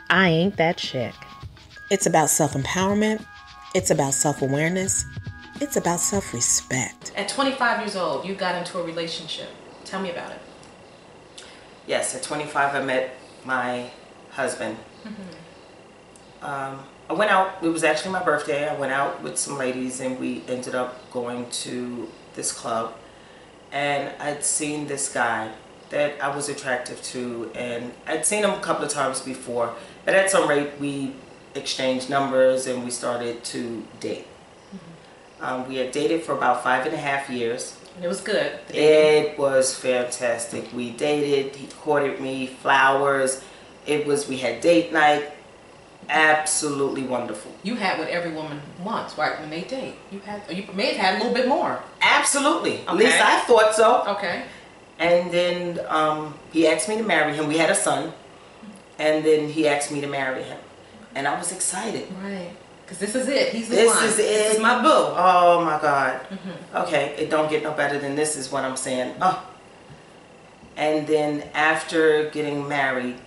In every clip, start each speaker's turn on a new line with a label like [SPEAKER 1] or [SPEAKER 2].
[SPEAKER 1] I Ain't That Chick.
[SPEAKER 2] It's about self-empowerment. It's about self-awareness. It's about self-respect.
[SPEAKER 3] At 25 years old, you got into a relationship. Tell me about it.
[SPEAKER 4] Yes, at 25 I met my husband. I went out, it was actually my birthday, I went out with some ladies and we ended up going to this club, and I'd seen this guy that I was attracted to, and I'd seen him a couple of times before, but at some rate we exchanged numbers and we started to date. We had dated for about 5.5 years.
[SPEAKER 3] And it was good.
[SPEAKER 4] It was fantastic. We dated, he courted me, flowers, we had date night. Absolutely wonderful.
[SPEAKER 3] You had what every woman wants, right? When they date, you may have had a little bit more.
[SPEAKER 4] Absolutely.
[SPEAKER 3] Okay.
[SPEAKER 4] At least I thought so.
[SPEAKER 3] Okay.
[SPEAKER 4] And then he asked me to marry him. We had a son, and then he asked me to marry him, and I was excited.
[SPEAKER 3] Right. Because this is it. He's the one.
[SPEAKER 4] This is it.
[SPEAKER 3] This is my boo.
[SPEAKER 4] Oh my God. Okay, it don't get no better than this, is what I'm saying. Oh. And then after getting married,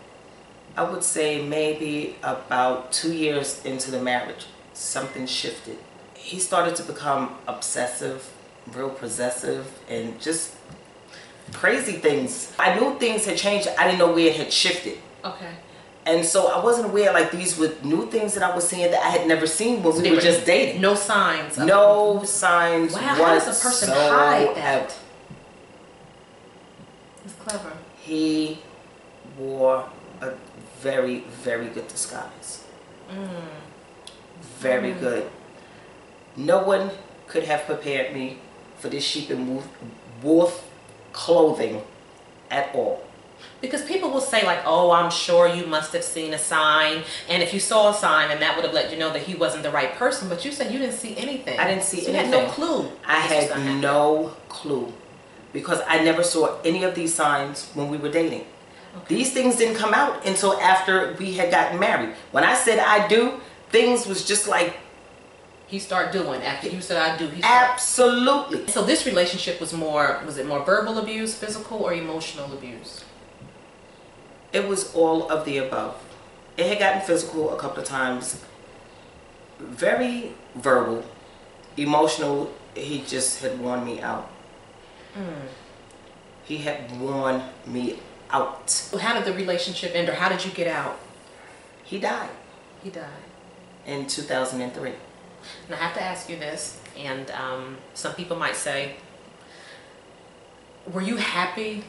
[SPEAKER 4] I would say maybe about 2 years into the marriage, something shifted. He started to become obsessive, real possessive, and just crazy things. I knew things had changed. I didn't know where it had shifted.
[SPEAKER 3] Okay.
[SPEAKER 4] And so I wasn't aware, like, these were new things that I was seeing that I had never seen when we were just dating.
[SPEAKER 3] No signs.
[SPEAKER 4] No signs.
[SPEAKER 3] Wow, how does a person hide that? It's clever.
[SPEAKER 4] He wore a very, very good disguise. Very good. No one could have prepared me for this sheep and wolf clothing at all.
[SPEAKER 3] Because people will say, like, oh, I'm sure you must have seen a sign, and if you saw a sign, and that would have let you know that he wasn't the right person. But you said you didn't see anything.
[SPEAKER 4] I didn't see anything.
[SPEAKER 3] You had no clue.
[SPEAKER 4] I had no clue, because I never saw any of these signs when we were dating. Okay. These things didn't come out until after we had gotten married. When I said I do, things was just like,
[SPEAKER 3] he started doing after you said I do.
[SPEAKER 4] Absolutely.
[SPEAKER 3] So this relationship was it more verbal abuse, physical, or emotional abuse?
[SPEAKER 4] It was all of the above. It had gotten physical a couple of times. Very verbal. Emotional, he just had worn me out. He had worn me out.
[SPEAKER 3] So how did the relationship end, or how did you get out?
[SPEAKER 4] He died.
[SPEAKER 3] He died.
[SPEAKER 4] In 2003.
[SPEAKER 3] And I have to ask you this, and some people might say, were you happy?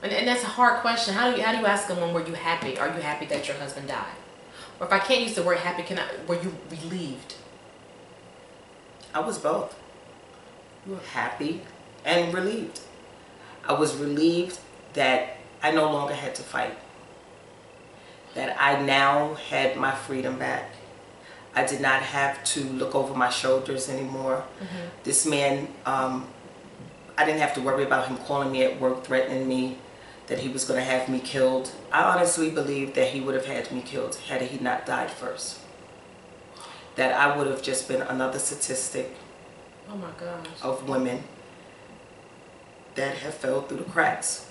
[SPEAKER 3] And that's a hard question. How do you ask someone, were you happy? Are you happy that your husband died? Or if I can't use the word happy, were you relieved?
[SPEAKER 4] I was both. Happy and relieved. I was relieved that I no longer had to fight. That I now had my freedom back. I did not have to look over my shoulders anymore. This man, I didn't have to worry about him calling me at work, threatening me that he was going to have me killed. I honestly believe that he would have had me killed had he not died first. That I would have just been another statistic
[SPEAKER 3] oh my gosh,
[SPEAKER 4] of women that have fell through the cracks.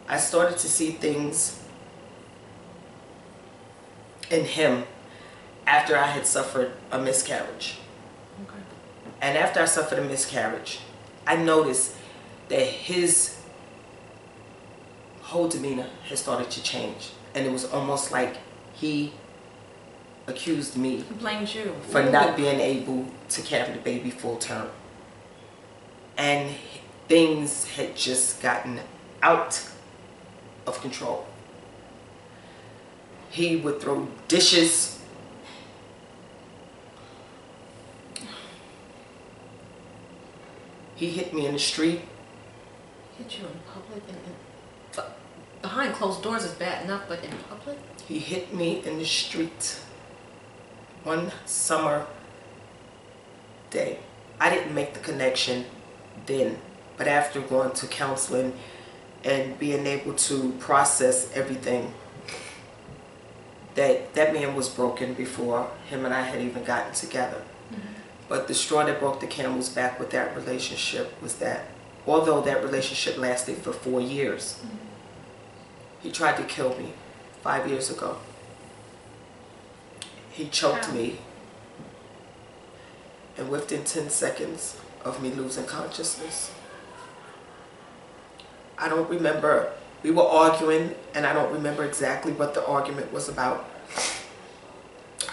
[SPEAKER 4] I started to see things in him after I had suffered a miscarriage.
[SPEAKER 3] Okay.
[SPEAKER 4] And after I suffered a miscarriage, I noticed that his whole demeanor had started to change. And it was almost like he accused me.
[SPEAKER 3] He blamed you.
[SPEAKER 4] For not being able to carry the baby full term. And things had just gotten out of control. He would throw dishes. He hit me in the street.
[SPEAKER 3] Hit you in public? Behind closed doors is bad enough, but in public?
[SPEAKER 4] He hit me in the street one summer day. I didn't make the connection then, but after going to counseling and being able to process everything, that man was broken before him and I had even gotten together. But the straw that broke the camel's back with that relationship was that although that relationship lasted for 4 years, he tried to kill me 5 years ago. He choked me, and within 10 seconds of me losing consciousness, I don't remember. We were arguing, and I don't remember exactly what the argument was about.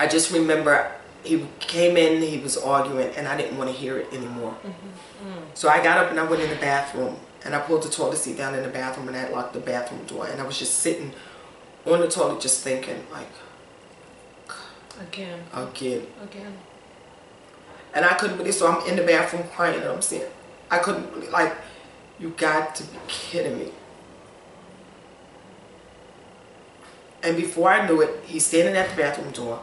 [SPEAKER 4] I just remember he came in, he was arguing, and I didn't want to hear it anymore. So I got up and I went in the bathroom, and I pulled the toilet seat down in the bathroom, and I locked the bathroom door, and I was just sitting on the toilet just thinking, like,
[SPEAKER 3] Again.
[SPEAKER 4] And I couldn't believe, so I'm in the bathroom crying, and I'm saying, I couldn't believe, like, you got to be kidding me. And before I knew it, he's standing at the bathroom door.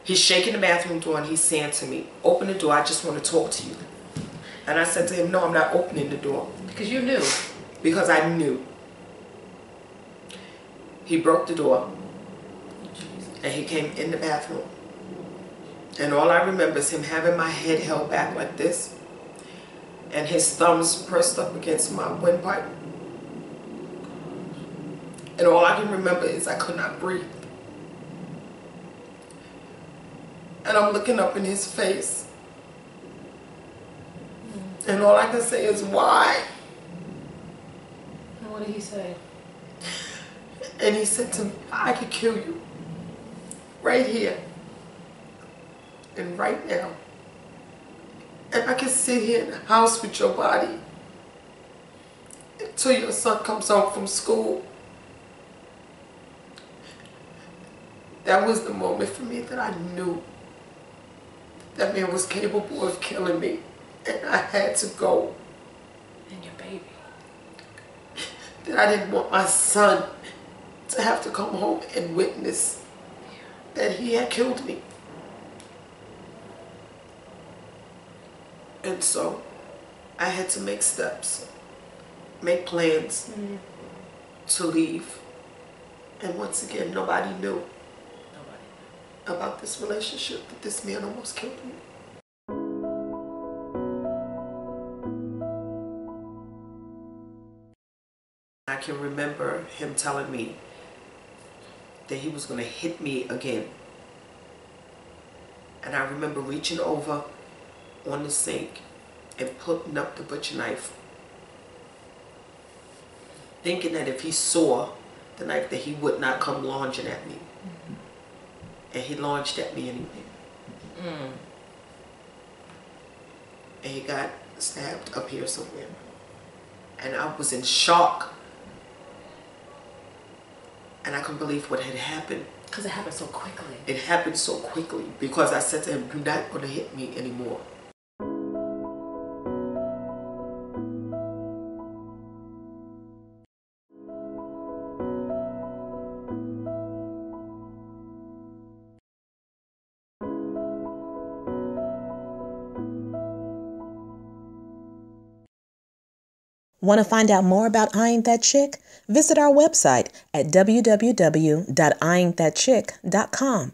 [SPEAKER 4] He's shaking the bathroom door and he's saying to me, open the door, I just want to talk to you. And I said to him, no, I'm not opening the door.
[SPEAKER 3] Because you knew.
[SPEAKER 4] Because I knew. He broke the door and he came in the bathroom. And all I remember is him having my head held back like this and his thumbs pressed up against my windpipe. And all I can remember is I could not breathe. And I'm looking up in his face. And all I can say is, why?
[SPEAKER 3] And what did he say?
[SPEAKER 4] And he said to me, I could kill you right here and right now. And I can sit here in the house with your body until your son comes home from school. That was the moment for me that I knew that man was capable of killing me, and I had to go.
[SPEAKER 3] And your baby.
[SPEAKER 4] That I didn't want my son to have to come home and witness that he had killed me. And so I had to make steps, make plans to leave. And once again, nobody knew about this relationship, that this man almost killed me. I can remember him telling me that he was going to hit me again. And I remember reaching over on the sink and putting up the butcher knife, thinking that if he saw the knife that he would not come lunging at me. And he launched at me anyway. And he got stabbed up here somewhere. And I was in shock. And I couldn't believe what had happened.
[SPEAKER 3] Because it happened so quickly.
[SPEAKER 4] It happened so quickly because I said to him, you're not going to hit me anymore.
[SPEAKER 2] Want to find out more about I Ain't That Chick? Visit our website at www.iantthatchick.com.